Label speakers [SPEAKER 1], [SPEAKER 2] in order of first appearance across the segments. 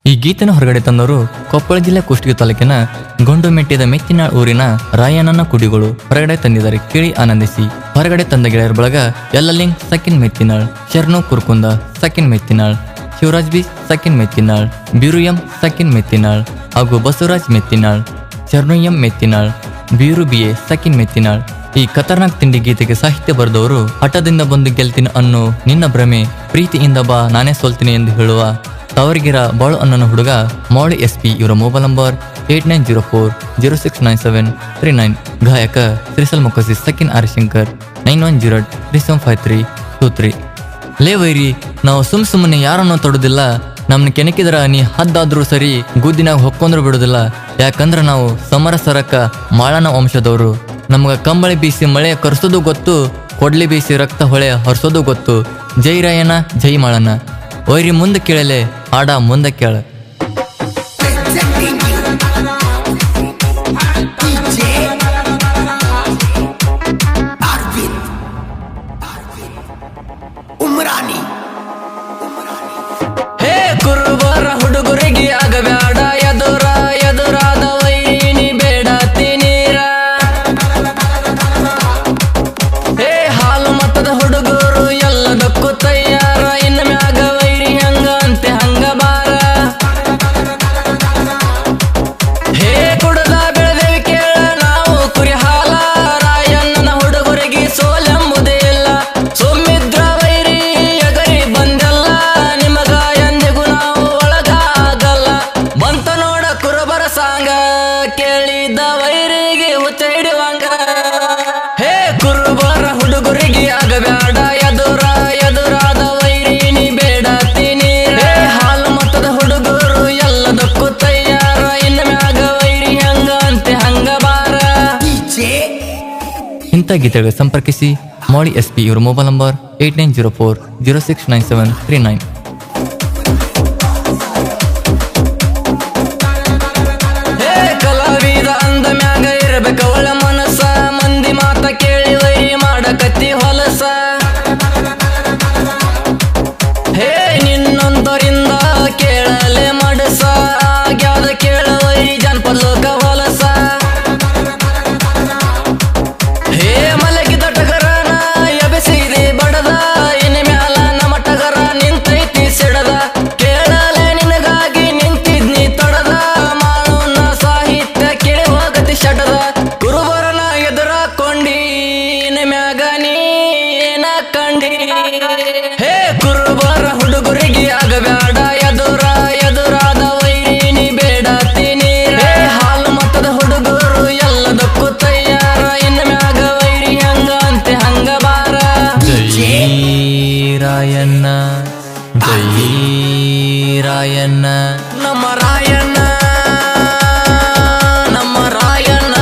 [SPEAKER 1] ಈ ಗೀತೆನ ಹೊರಗಡೆ ತಂದವರು ಕೊಪ್ಪಳ ಜಿಲ್ಲೆ ಕುಷ್ಟಗಿ ತಾಲೂಕಿನ ಗೊಂಡುಮೆಟ್ಟಿದ ಮೆತ್ತಿನಾಳ್ ಊರಿನ ರಾಯಣ್ಣನ ಕುಡಿಗಳು ಹೊರಗಡೆ ತಂದಿದ್ದಾರೆ. ಕೇಳಿ ಆನಂದಿಸಿ. ಹೊರಗಡೆ ತಂದ ಗೆಳೆಯರ ಬಳಗ ಎಲ್ಲಲಿಂಗ್ ಸಕಿನ್ ಮೆತ್ತಿನಾಳ್, ಶರ್ನು ಕುರ್ಕುಂದ ಸಕಿನ್ ಮೆತ್ತಿನಾಳ್, ಶಿವರಾಜ್ ಬಿ ಸಕಿನ್ ಮೆತ್ತಿನಾಳ್, ಬೀರು ಎಂ ಸಕಿನ್ ಮೆತ್ತಿನಾಳ್ ಹಾಗೂ ಬಸವರಾಜ್ ಮೆತ್ತಿನಾಳ್, ಶರ್ನು ಎಂ ಮೆತ್ತಿನಾಳ್, ಬೀರು ಬಿ ಎ ಸಕಿನ್ ಮೆತ್ತಿನಾಳ್. ಈ ಖತರ್ನಾಕ್ ತಿಂಡಿ ಗೀತೆಗೆ ಸಾಹಿತ್ಯ ಬರೆದವರು ಹಠದಿಂದ ಬಂದು ಗೆಲ್ತೀನಿ ಅನ್ನೋ ನಿನ್ನ ಭ್ರಮೆ, ಪ್ರೀತಿಯಿಂದ ಬಾ ನಾನೇ ಸೋಲ್ತೀನಿ ಎಂದು ಹೇಳುವ ತಾವರ್ಗಿರ ಬಾಳು ಅನ್ನನ ಹುಡುಗ ಮೌಳಿ SP. ಇವರ ಮೊಬೈಲ್ ನಂಬರ್ 8904069739. ಗಾಯಕ ಶ್ರೀಸಲ್ ಮುಖಸಿ ಸಕಿನ್ ಆರ್ಶಂಕರ್ 9108375323. ಲೇ ವೈರಿ, ನಾವು ಸುಮ್ಮನೆ ಯಾರನ್ನೋ ತೊಡುದಿಲ್ಲ. ನಮ್ನ ಕೆಣಕಿದ್ರ ನೀ ಹದ್ದಾದ್ರೂ ಸರಿ, ಗುದ್ದಿನಾಗ ಹೊಕ್ಕೊಂಡ್ರು ಬಿಡುದಿಲ್ಲ. ಯಾಕಂದ್ರ ನಾವು ಸಮರಸರಕ್ಕ ಮಾಳನ ವಂಶದವರು. ನಮ್ಗ ಕಂಬಳಿ ಬೀಸಿ ಮಳೆ ಕರ್ಸೋದು ಗೊತ್ತು, ಕೊಡ್ಲಿ ಬೀಸಿ ರಕ್ತ ಹೊಳೆ ಹರ್ಸೋದು ಗೊತ್ತು. ಜೈ ರಾಯಣ್ಣ ಜೈ ಮಾಳಣ್ಣ. ವೈರಿ ಮುಂದೆ ಕೇಳಲೆ, ಹಾಡ ಮುಂದೆ ಕೇಳ.
[SPEAKER 2] ಹೇ ಕುರುಬರ ಹುಡುಗರಿಗೆ ಆಗಬ್ಯಾಡ ಎದುರಾದ ವೈನಿ ಬೇಡ ತಿನೀರ. ಹೇ ಹಾಲು ಮತದ ಹುಡುಗರು ಎಲ್ಲದಕ್ಕೂ ತಯಾರ. ಇನ್ನ ಮ್ಯಾಗ ವೈರಿ ಹಂಗ ಅಂತೆ ಹಂಗ ಬಾರ. ಹೇ ಕುಡದ ಬೆಳೆದೇವಿ ಕೇಳ ನಾವು ಕುರಿ ಹಾಲ. ರಾಯಣ್ಣನ ಹುಡುಗರಿಗೆ ಸೋಲೆಂಬುದೇ ಇಲ್ಲ. ಸೋಮಿದ್ರ ವೈರಿ ಎಗರಿ ಬಂದೆಲ್ಲ, ನಿಮಗ ಎಂದಿಗೂ ನಾವು ಒಳಗಾಗಲ್ಲ. ಬಂತ ನೋಡ ಕುರುಬರ ಸಾಂಗ, ಕೇಳಿದ ವೈರಿಗೆ ಹುಚ್ಚ ಹಿಡಿವಂಗ. ಹೇ ಕುರುಬರ ಹುಡುಗರಿಗೆ ಆಗಬ್ಯಾಡ ಎದುರಾದ ವೈರಿನಿ ಬೇಡ ತಿನೀರ. ಹೇ ಹಾಲು ಮತದ ಹುಡುಗರು ಎಲ್ಲದಕ್ಕೂ ತಯಾರ. ಇನ್ನ ಮ್ಯಾಗ ವೈರಿ ಹಂಗ ಅಂತೆ ಹಂಗ ಬಾರ.
[SPEAKER 1] ಇಂಥ ಗೀತೆಗಳಿಗೆ ಸಂಪರ್ಕಿಸಿ ಮೌಳಿ SP. ಇವರ ಮೊಬೈಲ್ ನಂಬರ್ 8904069739.
[SPEAKER 2] ಹೇ ಕಲಾವಿದ ಅಂದ ಮ್ಯಾಗ ಇರಬೇಕ ಒಳ ಮನಸ್ಸ. ಮಂದಿ ಮಾತ ಕೇಳಿ ವೈರಿ ಮಾಡಕತ್ತಿ ಹೊಲಸ. ಹೇ ನಿನ್ನೊಂದರಿಂದ ಕೇಳಲೆ ಮಡಸ. ಆಗ್ಯಾದ ಕೇಳ ವೈರಿ ಜನಪದ ಲೋಕ ಹೊಲಸ. ಹೇ ಮಲಗಿದ ಟಗರನ ಎಬೆಸಿದೆ ಬಡದ. ಇನ್ನ ಮ್ಯಾಲ ನಮ್ಮ ಟಗರ ನಿಂತೈತಿ ಸಿಡದ. ಕೇಳಲೆ ನಿನಗಾಗಿ ನಿಂತಿದ್ನಿ ತಡದ. ಮಾಳುನ ಸಾಹಿತ್ಯ ಕೇಳಿ ಹೋಗತಿ ಶಟದ. ಕುರುಬರನ ಎದುರಾಕೊಂಡಿ ಇನ್ನ ಮ್ಯಾಗ ನೀನ ಕಂಡಿ. ಹೇ ಕುರುಬರ ಹುಡುಗರಿಗೆ ಆಗಬ್ಯಾಡ ಎದುರಾದ ವೈರಿನಿ ಬೇಡ ತಿನೀರ. ಹೇ ಹಾಲು ಮತದ ಹುಡುಗರು ಎಲ್ಲದಕ್ಕೂ ತಯಾರ. ಇನ್ನ ಮ್ಯಾಗ ವೈರಿ ಹಂಗ ಅಂತೆ ಹಂಗ ಬಾರ.
[SPEAKER 1] ಜೈ ರಾಯಣ್ಣ ಜೈ ರಾಯಣ್ಣ.
[SPEAKER 2] ನಮ್ಮ ರಾಯಣ್ಣ ನಮ್ಮ ರಾಯಣ್ಣ.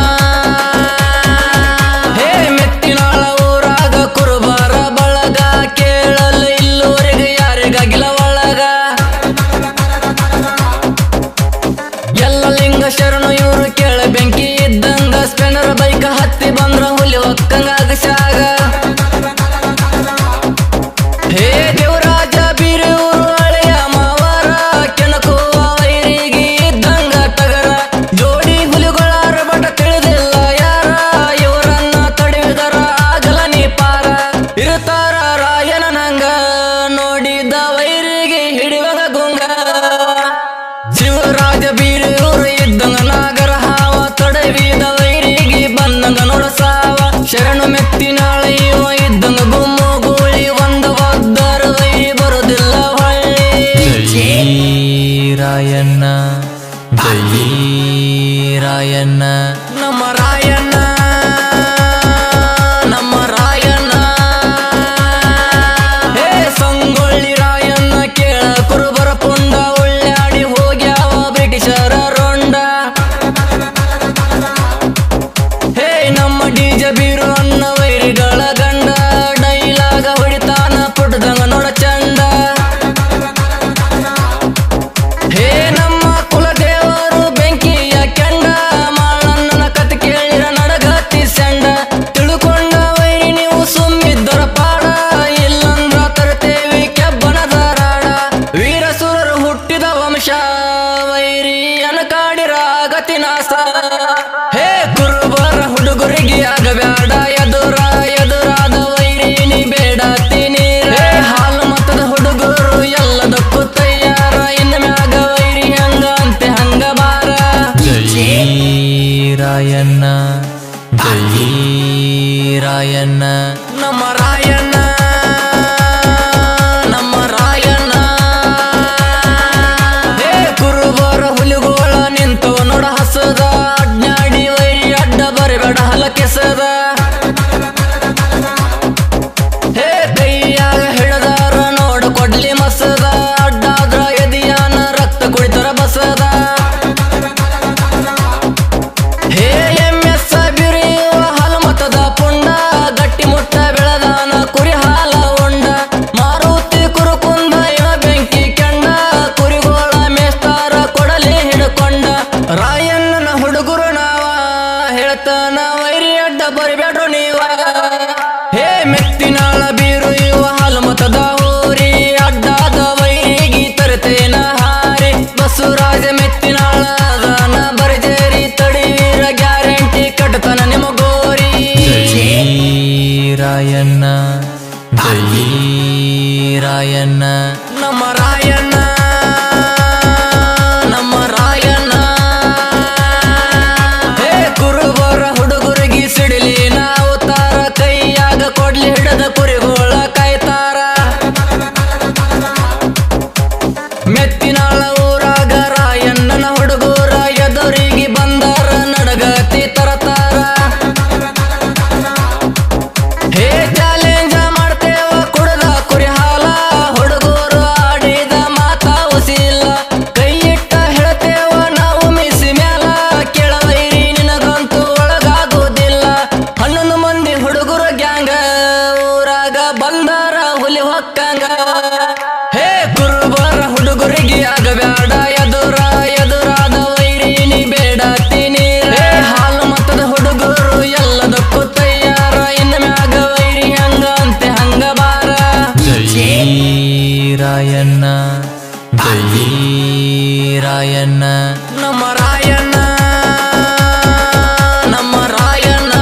[SPEAKER 2] ಹೇ ಮೆತ್ತಿನಾಳ ಊರಾಗ ಕುರುಬರ ಬಳಗ. ಕೇಳಲು ಇಲ್ಲೂವರೆಗೆ ಯಾರಿಗಾಗಿಲ್ಲ ಒಳಗ. ಎಲ್ಲ ಲಿಂಗ ಶರಣು ಇವರು ಕೇಳ ಬೆಂಕಿ ಇದ್ದಂಗ. ಸ್ಪೆಂಡರ್ ಬೈಕ್ ಹತ್ತಿ ಬಂದ್ರ ಹುಲಿ ಒಕ್ಕಂಗ ಆಗಸಾಗ. ಹೇ ದೇವರಾಜ ಬೀರೂರು ಹಳೆಯ ಮಾವರ. ಕೆಣಕುವ ವೈರಿಗೆ ಇದ್ದಂಗ ಟಗರ. ಜೋಡಿ ಹುಲಿಗಳಾರ ಬಟ ತಿಳಿದಿಲ್ಲ ಯಾರ. ಇವರನ್ನ ತಡೆಯುವುದರ ಆಗಲ ನೀ ಪಾರ. ಇರುತ್ತಾರ ರಾಯನ ನಂಗ ನೋಡಿದ ವೈರಿಗೆ ಹಿಡಿಯುವಾಗ ಗುಂಗ. ಶಿವರಾಜ ಬೀರೂರು ಇದ್ದಂಗ ನಾಗರ ಹಾವ. ತೊಡವಿದ ವೈರಿಗೆ ಬಂದಂಗ ನೋಡ ಸಾವ. ಶರಣು ಮೆತ್ತಿನಾಳ ಇವ ಇದ್ದಂಗ ಗುಮ್ಮು ಗೂಳಿ. ಒಂದ ಒದ್ದರ ವೈರಿ ಬರುದಿಲ್ಲ ಹೊಳ್ಳಿ.
[SPEAKER 1] ಜೈ ರಾಯಣ್ಣ ಜೈ ರಾಯಣ್ಣ.
[SPEAKER 2] ನಮ್ಮ ರಾಯಣ್ಣ ನಮ್ಮ ರಾಯಣ್ಣ. ಹೇ ಸಂಗೊಳ್ಳಿ ರಾಯಣ್ಣ ಕೇಳ ಕುರುಬರ ಪುಂಡ. ಉಳ್ಳಾಡಿ ಹೋಗ್ಯಾವ ಬ್ರಿಟಿಷರ ರೊಂಡ. ಹೇ ನಮ್ಮ DJ ಬೀರು ಅನ್ನ ವೈರಿಗಳ ಗಂಡ. ಡೈಲಾಗ ಹೊಡಿತಾನ ಪುಟ್ಟದಂಗ ನೋಡ ಚಂದ. ಹೇ ನಮ್ಮ ಕುಲದೇವರು ಬೆಂಕಿಯ ಕೆಂಡ. ಮಾಳಣ್ಣನ ಕತೆ ಕೇಳಿರ ನಡಗ ವೈರಿಯನ ಕಾಡಿರ ಗತಿನಾಸ ಹೇ ಕುರುಬರ ಹುಡುಗರಿಗೆ ಆಗಬ್ಯಾಡ ಎದುರಾದ ವೈರಿನಿ ಬೇಡ ತಿನೀರ ಹಾಲು ಮತದ ಹುಡುಗರು ಎಲ್ಲದಕ್ಕೂ ತಯಾರ ಇನ್ನು ಮ್ಯಾಗ ವೈರಿ ಹಂಗ ಅಂತೆ ಹಂಗ ಬಾರ
[SPEAKER 1] ಜೈ ರಾಯಣ್ಣ ಜೈ ರಾಯಣ್ಣ
[SPEAKER 2] ನಮ್ಮ ರಾಯಣ್ಣ ನಮ್ಮ ರಾಯಣ್ಣ ಹೇ ಕುರುಬರ ಹುಲಿಗೋಳ ನಿಂತವ ನೋಡ ಹಸದ ಅಡ್ನಾಡಿ ವೈರಿ ಅಡ್ಡ ಬರಬೇಡ ಹಲ ಕೆಸದ ಹೇ ಕೈಯಾಗ ಹಿಡದಾರ ನೋಡ ಕೊಡ್ಲಿ ಮಸದ ಅಡ್ಡಾದ್ರ ಎದಿಯಾನ ರಕ್ತ ಕುಡಿತರ ಬಸದ ಹೇ ಎಮ್ಮೆಸ್ಸ ಬಿರಿಯುವ ಹಲಮತದ ಪುಂಡ ಗಟ್ಟಿ ಮುಟ್ಟ ಬೆಳದಾನ ಕುರಿ ಹಾಲ ಉಂಡ ಮಾರುತಿ ಕುರುಕುಂದ ಇವ ಬೆಂಕಿ ಕೆಂಡ ಕುರಿಗೋಳ ಮೇಸ್ತಾರ ಕೊಡಲಿ ಹಿಡ್ಕೊಂಡ ರಾಯಣ್ಣನ ಹುಡುಗರು ನಾವ ಹೇಳ್ತಾನ ವೈರಿ ಅಡ್ಡ ಬರಿಬೇಡ್ರು ನೀವ ಹೇ ಮೆತ್ತಿನಾಳ ಬೀರು ಇವ ಹಲಮತದ ಹೋರಿ ಅಡ್ಡಾದ ವೈರಿಗೆ ತರ್ತೇನ ಹಾರಿ ಬಸವರಾಜ ಮೆತ್ತಿನಾಳ ದಾನ ಬರ್ಜೇರಿ ತಡೀರ ಗ್ಯಾರಂಟಿ ಕಟ್ತನ ನಿಮಗೋರಿ
[SPEAKER 1] ಜೈ ರಾಯಣ್ಣ ಜೈ ರಾಯಣ್ಣ
[SPEAKER 2] ನಮ್ಮ ರಾಯಣ್ಣ ನಮ್ಮ ರಾಯಣ್ಣ ಹೇ ಕುರುಬರ ಹುಡುಗರಿಗೆ ಸಿಡಿಲಿ ನಾವು ತಾರ ಕೈಯಾಗ ಕೊಡ್ಲಿ ಹಿಡದ ಕುರಿಗೋಳ ಕಾಯ್ತಾರ ಮೆತ್ತಿನಾಳ ಊರಾಗ ರಾಯಣ್ಣನ ಹುಡುಗರ ಎದುರಿಗೆ ಬಂದಾರ ನಡಗತಿ ತರತಾರ ಹೇ ಚಾಲೆಂಜ ಮಾಡ್ತೇವ ಕುಡದ ಕುರಿ ಹಾಲ ಹುಡುಗರು ಆಡಿದ ಮಾತ ಉಸಿಲ್ಲ ಕೈ ಇಟ್ಟ ಹೇಳ್ತೇವ ನಾವು ಮಿಸಿ ಮ್ಯಾಲ ಕೆಳವೈರಿ ನಿನಗಂತೂ ಒಳಗಾಗೋದಿಲ್ಲ 11 ಮಂದಿ ಹುಡುಗರು ಗ್ಯಾಂಗ ಊರಾಗ ಬಂದಾರ ಹುಲಿ ಹೊಕ್ಕಂಗ ಹೇ ಕುರುಬರ ಹುಡುಗರಿಗೆ ಆಗಬ್ಯಾಡ ಎದುರಾದ ವೈರಿನಿ ಬೇಡ ತಿನೀರ ಹಾಲು ಮತದ ಹುಡುಗರು ಎಲ್ಲದಕ್ಕೂ ತಯಾರ ಇನ್ನು ಮ್ಯಾಗ ವೈರಿ ಹಂಗ ಅಂತೆ ಹಂಗ ಬಾರ
[SPEAKER 1] ಜೈ ರಾಯಣ್ಣ ಜೈ ರಾಯಣ್ಣ
[SPEAKER 2] ನಮ್ಮ ರಾಯಣ್ಣ ನಮ್ಮ ರಾಯಣ್ಣ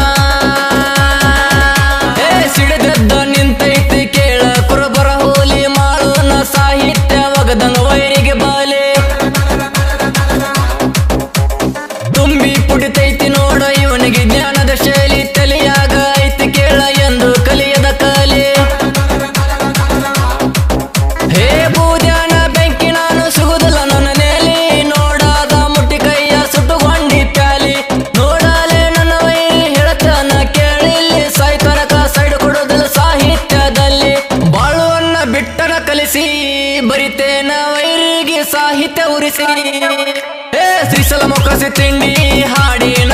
[SPEAKER 2] ಹೇ ಸಿಡಿದೆದ್ದ ನಿಂತೈತಿ ಕೇಳ ಕುರುಬರ ಹೋಲಿ ಮಾಳುನ ಸಾಹಿತ್ಯ ಒಗದಂಗ ವೈರಿಗೆ ಬಾಲೆ ತುಂಬಿ ಪುಡಿತೈತಿ ನೋಡ ಇವನಿಗೆ ಜ್ಞಾನದ ಶೈಲಿ ತಲೆಯಾಗ ಐತಿ ಕೇಳ ಎಂದು ಕಲಿಯದ ಕಲೆ ಹೇ ಬೂದ್ಯಾನ ಬೆಂಕಿ ನಾನು ಸುಗುದಲ್ಲ ನನ್ನ ನೆಲಿ ನೋಡಾದ ಮುಟ್ಟಿ ಕೈಯ ಸುಟ್ಟುಕೊಂಡಿ ಪ್ಯಾಲಿ ನೋಡಾಲೆ ನನ್ನ ವೈರಿ ಹೇಳ್ತಾನ ಕೇಳಿಲ್ಲಿ ಸಾಯ್ತನಕ ಸೈಡ್ ಕೊಡೋದಿಲ್ಲ ಸಾಹಿತ್ಯದಲ್ಲಿ ಬಾಳುವನ್ನ ಬಿಟ್ಟನ ಕಲಿಸಿ ಬರಿತೇನ ವೈರಿಗೆ ಸಾಹಿತ್ಯ ಉರಿಸಿ ಹೇ ಶ್ರೀಸಲ ಮೊಕಸಿ ತಿಂಡಿ ಹಾಡಿನ